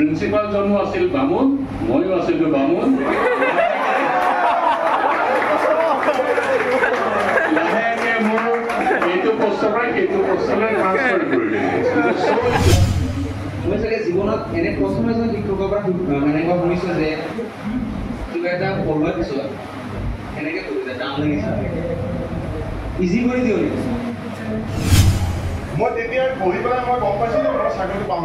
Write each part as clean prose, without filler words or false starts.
Principal জনো আছিল বামুণ ময়ো আছিলোঁ বামুণ লাহেকে মোৰ এইটো পোষ্টৰ পৰা সেইটো পোষ্টলৈ ট্ৰান্সফাৰ কৰিলে মই চাগে জীৱনত এনে প্ৰথম এজন শিক্ষকৰ পৰা মানে মই শুনিছোঁ যে কিবা এটা পঢ়োৱাৰ পিছত এনেকৈ কৰিছে টান লাগিছে ইজি কৰি দিওঁ নেকি মই তেতিয়া পঢ়ি পেলাই মই গম পাইছিলোঁ মই চাকৰিটো পাম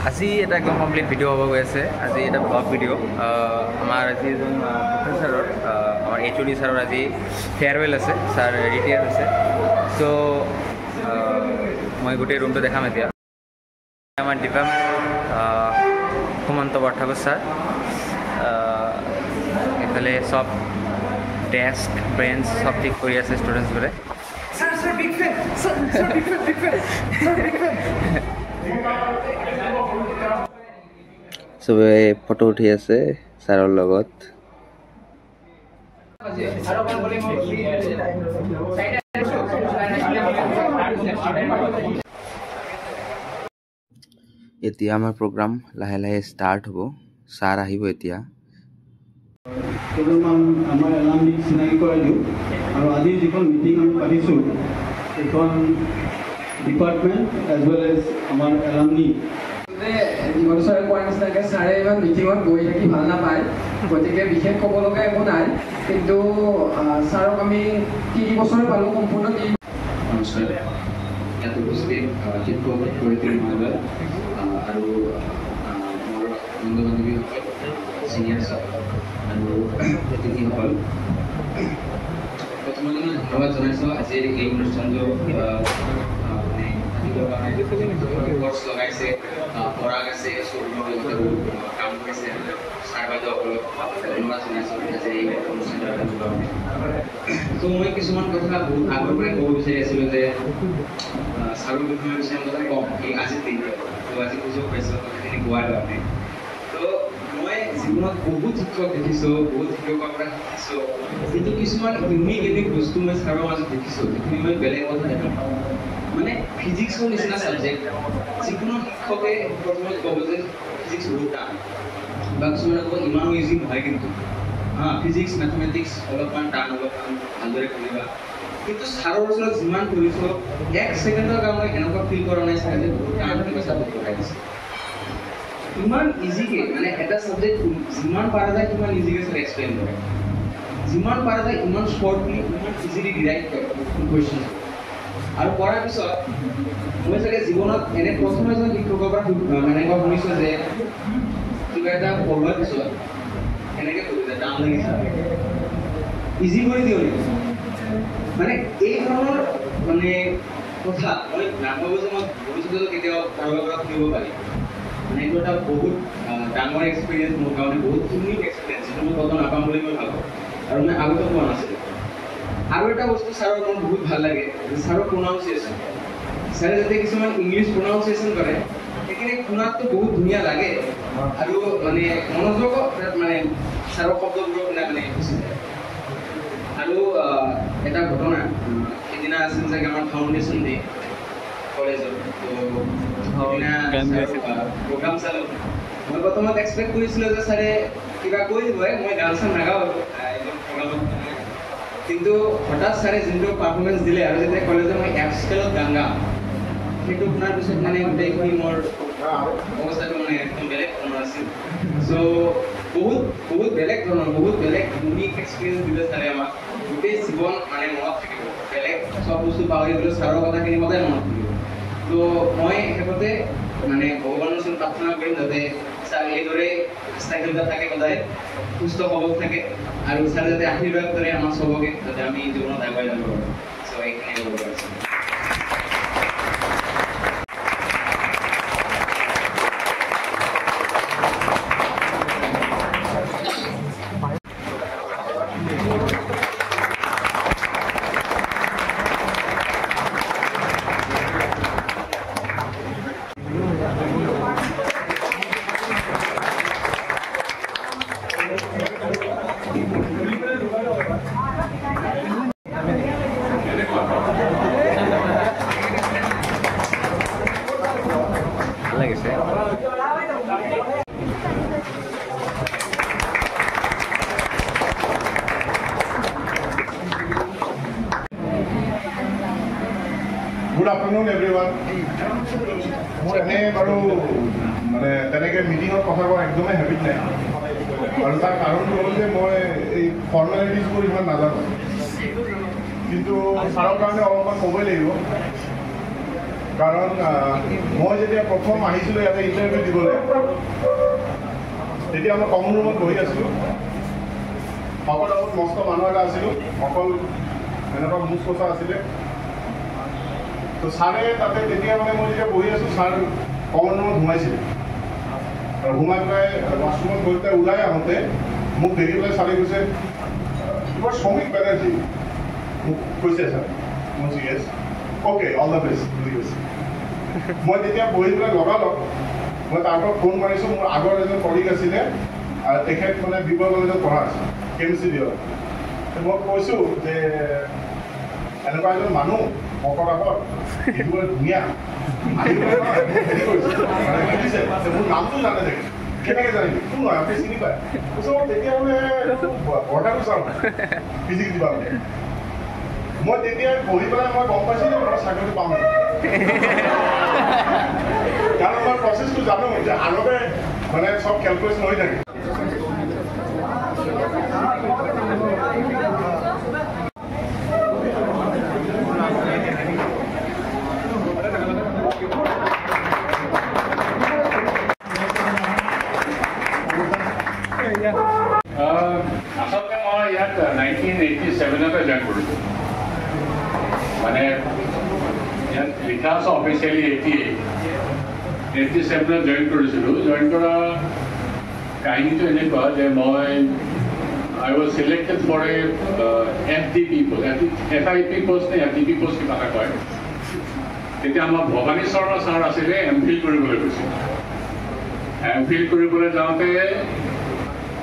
আজি এটা একদম কমপ্লিট ভিডিঅ' হ'ব গৈ আছে আজি এটা ব্লগ ভিডিঅ' আমাৰ আজি এজন প্ৰফেচাৰৰ আমাৰ HOD ছাৰৰ আজি ফেয়াৰৱেল আছে ছাৰ ৰিটায়াৰ হৈছে চ' মই গোটেই ৰুমটো দেখাম এতিয়া আমাৰ ডিপাৰ্টমেণ্ট সুমন্ত বৰঠাকুৰ ছাৰ এইফালে চব ডেস্ক বেঞ্চ চব ঠিক কৰি আছে ষ্টুডেণ্টছবোৰে চবে ফটো উঠি আছে ছাৰৰ লগত এতিয়া আমাৰ প্ৰগ্ৰাম লাহে লাহে ষ্টাৰ্ট হ'ব ছাৰ আহিব এতিয়া কেইজনমান আমাৰ এলামনিক চিনাকি কৰাই দিওঁ আৰু আজি যিখন মিটিং আমি পাতিছোঁ এইখন ডিপাৰ্টমেণ্ট এজ ৱেল এজ আমাৰ এলামনি জীবন ছাৰে কোৱাৰ নিচিনাকৈ ছাৰে ইমান মিটিঙত গৈ থাকি ভাল নাপায় গতিকে বিশেষ ক'ব লগা একো নাই কিন্তু ছাৰক আমি 3 বছৰ পালোঁ সম্পূৰ্ণ নমস্কাৰ ইয়াত উপস্থিত শিক্ষক শিক্ষয়িত্ৰী মহোদয় আৰু মোৰ বন্ধু বান্ধৱীসকল চিনিয়ৰ ছাৰ আৰু অতিথিসকল প্ৰথমতে মই ধন্যবাদ জনাইছোঁ আজিৰ এই অনুষ্ঠানটো কোৰ্স লগাইছে পঢ়াক আছে স্কুলৰ লগতে কাম কৰিছে ছাৰ বাইদেউসকলক ধন্যবাদ জনাইছোঁ আজি এই অনুষ্ঠানটো তো মই কিছুমান কথা বহুত আগৰ পৰাই ক'ব বিচাৰি আছিলোঁ যে ছাৰৰ বিষয়ে কিছুমান কথা কম কি আজিৰ দিনটো তো আজি সুযোগ পাইছোঁ কথাখিনি কোৱাৰ কাৰণে তো মই জীৱনত বহুত শিক্ষক দেখিছোঁ বহুত শিক্ষকৰ পৰা শিকিছোঁ কিন্তু কিছুমান ইউনিক বস্তু মই ছাৰৰ মাজত দেখিছোঁ যিখিনি মই বেলেগ কথা দেখা পাওঁ মানে ফিজিক্সৰ নিচিনা ছাবজেক্ট যিকোনো শিক্ষকে প্ৰথমে ক'ব যে ফিজিক্স বহুত টান বা কিছুমানে ক'ব ইমানো ইজি নহয় কিন্তু ফিজিক্স মেথমেটিক্স অলপমান টান অলপমান ভালদৰে কৰিবা কিন্তু ছাৰৰ ওচৰত যিমান কৰিছোঁ 1 ছেকেণ্ডৰ কাৰণে এনেকুৱা ফিল কৰা নাই ছাৰে যে বহুত টান কিবা ছাবজেক্ট পঢ়াই দিছে ইমান ইজিকে মানে এটা ছাবজেক্ট যিমান পৰা যায় সিমান ইজিকে ছাৰে এক্সপ্লেইন কৰে যিমান পৰা যায় ইমান শ্বৰ্টলি ইমান ইজিলি ডিৰাইভ কৰে কুৱেশ্যন আৰু কৰাৰ পিছত মই চাগে জীৱনত এনে প্ৰথম এজন শিক্ষকৰ পৰা মানে মই শুনিছোঁ যে কিবা এটা পঢ়োৱাৰ পিছত এনেকৈ কৰিছে টান লাগিছে ইজি কৰি দিওঁ নেকি মানে এই ধৰণৰ মানে কথা মই নাভাবোঁ যে মই ভৱিষ্যতেও কেতিয়াও কাৰোবাৰ পৰা শুনিব পাৰিম মানে এইটো এটা বহুত ডাঙৰ এক্সপিৰিয়েঞ্চ মোৰ কাৰণে বহুত ইউনিক এক্সপিৰিয়েঞ্চ যিটো মই কত নাপাম বুলি মই ভাবোঁ আৰু মই আগতে পোৱা নাছিলোঁ আৰু এটা বস্তু ছাৰৰ মোৰ বহুত ভাল লাগে ছাৰৰ প্ৰনাউন্সিয়েশ্যন ছাৰে যাতে কিছুমান ইংলিছ প্ৰনাউন্সিয়েশ্যন কৰে সেইখিনি শুনাততো বহুত ধুনীয়া লাগে আৰু মানে মনোযোগ মানে ছাৰৰ শব্দবোৰৰ শুনা মানে গুচি যায় আৰু এটা ঘটনা সেইদিনা আছিল চাগে আমাৰ ফাউণ্ডেশ্যন ডে কলেজত তো সেইদিনা প্ৰগ্ৰাম চালোঁ মই প্ৰথমত এক্সপেক্ট কৰিছিলোঁ যে ছাৰে কিবা কৈ দিব মই গান চান নাগাওঁ প্ৰগ্ৰামত কিন্তু হঠাৎ ছাৰে যোনটো পাৰফৰ্মেঞ্চ দিলে আৰু যেতিয়া কলেজত মই এফ স্কেলত গান গাওঁ সেইটো শুনাৰ পিছত মানে গোটেইখিনি মোৰ অৱস্থাটো মানে একদম বেলেগ ধৰণৰ আছিল চ' বহুত বেলেগ ধৰণৰ বহুত বেলেগ ইউনিক এক্সপিৰিয়েঞ্চ দিলে ছাৰে আমাক গোটেই জীৱন মানে মনত থাকিব বেলেগ চব বস্তু পাহৰি গ'লেও ছাৰৰ কথাখিনি সদায় মনত থাকিব তো মই শেষতে মানে ভগৱানৰ ওচৰত প্ৰাৰ্থনা কৰিম যাতে ছাৰ এইদৰে স্থায়ীতা থাকে সদায় সুস্থ সবল থাকে আৰু ছাৰে যাতে আশীৰ্বাদ কৰে আমাৰ চবকে যাতে আমি জীৱনত আগুৱাই যাব পাৰোঁ চ' এইখিনি ক'ব পাৰিছোঁ আছে Good afternoon, everyone. মোৰ এনে বাৰু মানে তেনেকৈ মিটিঙত কথা কোৱা একদমেই হেবিট নাই আৰু তাৰ কাৰণটো হ'ল যে মই এই ফৰ্মেলিটিজবোৰ ইমান নাজানো কিন্তু ছাৰৰ কাৰণে অলপমান ক'বই লাগিব কাৰণ মই যেতিয়া প্ৰথম আহিছিলোঁ ইয়াতে ইণ্টাৰভিউ দিবলৈ তেতিয়া মই কমন ৰুমত বহি আছিলোঁ শকত আগত মস্ত মানুহ এটা আছিলোঁ অকল এনেকুৱা মুচ কচা আছিলে তো ছাৰে তাতে তেতিয়া মানে মই যেতিয়া বহি আছোঁ ছাৰ কমন ৰুমত সোমাইছিলে আৰু সোমাই পেলাই ৱাছৰুমত গৈ পেলাই ওলাই আহোঁতে মোক দেখি পেলাই ছাৰে কৈছে তোমাৰ শ্ৰমিক বেনাৰ্জী মোক কৈছে ছাৰ মই য়েছ অ'কে অল দ্য বেষ্ট বুলি কৈছে মই তেতিয়া বহি পেলাই লগালগ মই তাৰ পৰা ফোন মাৰিছোঁ মোৰ আগৰ এজন কলিগ আছিলে আৰু তেখেত মানে বিবৰ কলেজত পঢ়া আছে কেমিষ্ট্ৰি দিয়ক মই কৈছোঁ যে এনেকুৱা এজন মানুহ শকত আগত দেখিবলৈ ধুনীয়া হেৰি কৰিছে মোৰ নামটো জানে দেখি কেনেকৈ জানিলোঁ কোন নহয় আপুনি চিনি পায় কৈছে মই তেতিয়াহ'লে অৰ্ডাৰটো চাওঁ ফিজিক্স ডিপাৰ্টমেণ্ট মই তেতিয়া বহি পেলাই মই গম পাইছোঁ যে মই চাকৰিটো পাম কাৰণ মই প্ৰচেছটো জানো যে আগতে মানে চব কেলকুলেশ্যন হৈ থাকে আচলতে মই ইয়াত 1987 জইন কৰিছোঁ মানে ইয়াত লিখা আছে অফিচিয়েলি 87 জইন কৰিছিলোঁ জইন কৰা কাহিনীটো এনেকুৱা যে মই I was selected for a FDP post, FIP post নে FDP post কিবা এটা কয় তেতিয়া আমাৰ ভৱানী শৰ্মা ছাৰ আছিলে এমফিল কৰিবলৈ গৈছিল এমফিল কৰিবলৈ যাওঁতে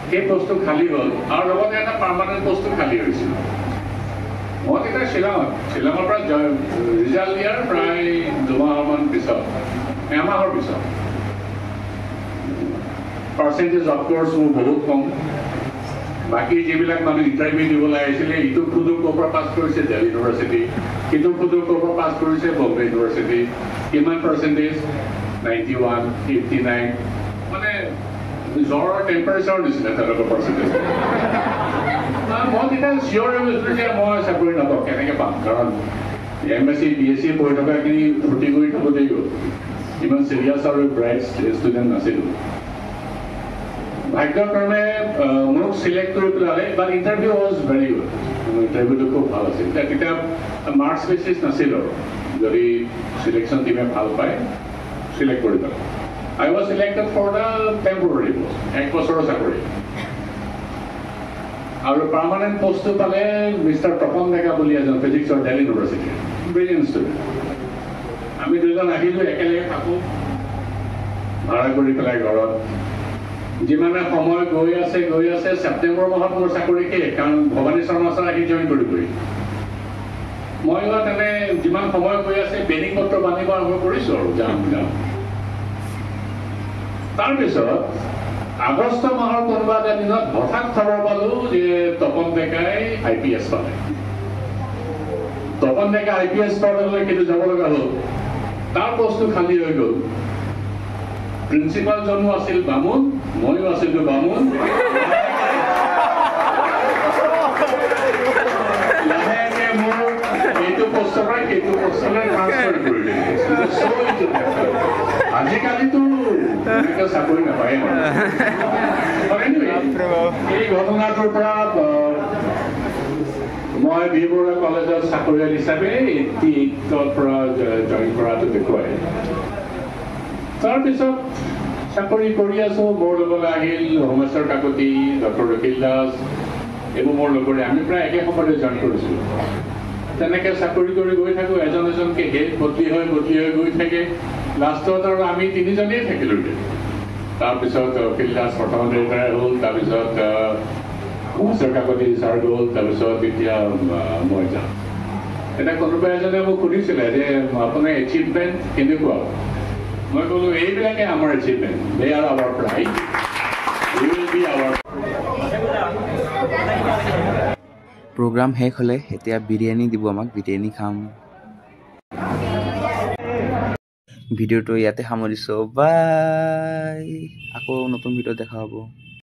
সেই পোষ্টটো খালী হ'ল আৰু লগতে এটা পাৰ্মানেণ্ট পোষ্টটো খালী হৈছিল মই তেতিয়া শ্বিলঙৰ পৰা ৰিজাল্ট দিয়াৰ প্ৰায় দুমাহমান পিছত এমাহৰ পিছত পাৰ্চেণ্টেজ অফক'ৰ্চ মোৰ বহুত কম বাকী যিবিলাক মানুহ ইণ্টাৰভিউ দিবলৈ আহিছিলে ইটো খুদু ক'ৰ পৰা পাছ কৰিছে দিল্লী ইউনিভাৰ্চিটি সিটো খুদু ক'ৰ পৰা পাছ কৰিছে বম্বে ইউনিভাৰ্চিটি কিমান পাৰ্চেণ্টেজ 91, 89 মানে জ্বৰৰ টেম্পাৰেচাৰ নিচিনা তেওঁলোকৰ পাৰ্চেণ্টেজ মই তেতিয়া চিয়'ৰ হৈ গৈছিলোঁ যে মই চাকৰি নাপাওঁ কেনেকৈ পাম কাৰণ MSc BSc পঢ়ি থকাখিনি ফূৰ্তি কৰি থাকোঁতেই গ'ল ইমান চিৰিয়াছ আৰু ব্ৰাইট ষ্টুডেণ্ট নাছিলোঁ ভাগ্যৰ কাৰণে মোক চিলেক্ট কৰি পেলালে বাট ইণ্টাৰভিউ ৱাজ ভেৰি গুড ইণ্টাৰভিউটো খুব ভাল আছিল তেতিয়া মাৰ্কছ বেচিছ নাছিল আৰু যদি চিলেকশ্যন টিমে ভাল পায় চিলেক্ট কৰি পেলায় I was selected for the temporary post, এক বছৰৰ চাকৰি আৰু পাৰ্মানেণ্ট পোষ্টটো পালে মিষ্টাৰ তপন ডেকা বুলি এজন ফিজিক্সৰ দিল্লী ইউনিভাৰ্চিটি ব্ৰিলিয়েণ্ট ষ্টুডেণ্ট আমি দুজন আহিলোঁ একেলগে থাকোঁ ভাড়া কৰি পেলাই ঘৰত যিমানে সময় গৈ আছে ছেপ্টেম্বৰ মাহত মোৰ চাকৰি শেষ কাৰণ ভৱানী শৰ্মা ছাৰ আহি জইন কৰিবই মই তেনে যিমান সময় গৈ আছে বেনিং পত্ৰ বান্ধিব আৰম্ভ কৰিছোঁ আৰু যাম তাৰপিছত আগষ্ট মাহৰ কোনোবা এটা দিনত হঠাৎ খবৰ পালোঁ যে তপন ডেকাই IPS পালে তপন ডেকা IPS পাবলৈ কিন্তু যাব লগা হ'ল তাৰ পোষ্টটো খালী হৈ গ'ল প্ৰিন্সিপালজনো আছিল বামুণ ময়ো আছিলোঁ বামুণ লাহেকৈ মোৰ এইটো পোষ্টৰ পৰা সেইটো পোষ্টলৈ ট্ৰান্সফাৰ কৰিলে আজিকালিতো এনেকৈ চাকৰি নাপায় এই ঘটনাটোৰ পৰা মই বি বৰুৱা কলেজত চাকৰিয়াল হিচাপে 88ৰ পৰা জইন কৰাটো দেখুৱাই তাৰপিছত চাকৰি কৰি আছোঁ মোৰ লগলৈ আহিল হোমেশ্বৰ কাকতি ডক্টৰ ৰকিল দাস এইবোৰ মোৰ লগৰে আমি প্ৰায় একে সময়তে জইন কৰিছিলোঁ তেনেকৈ চাকৰি কৰি গৈ থাকোঁ এজন এজনকৈ হেড বদলি হৈ গৈ থাকে লাষ্টত আৰু আমি তিনিজনেই থাকিলোঁ তাৰপিছত ৰকিল দাস প্ৰথমতে ৰিটায়াৰ হ'ল তাৰপিছত হোমেশ্বৰ কাকতি ছাৰ গ'ল তাৰপিছত এতিয়া মই যাম এতিয়া কোনোবা এজনে মোক সুধিছিলে যে আপোনাৰ এচিভমেণ্ট কেনেকুৱা মই ক'লো এইবিলাকে আমাৰ achievement, they are our pride, you will be our. Program শেষ হ'লে এতিয়া বিৰিয়ানী দিব আমাক, বিৰিয়ানী খাম। ভিডিঅ'টো ইয়াতে সামৰিছোঁ, বাই। আকৌ নতুন ভিডিঅ' দেখা হ'ব।